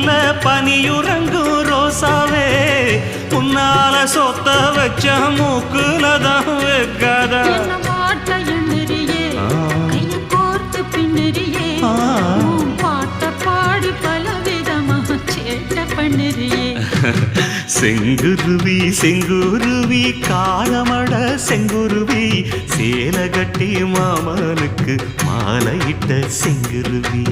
மடியில பனியுறங்கும் ரோசாவே உன்னால சொத்த வச்ச மூக்குலதான் வைக்காதா செங்குருவி செங்குருவி காலமட செங்குருவி சேல கட்டி மாமனுக்கு மாலையிட்ட செங்குருவி.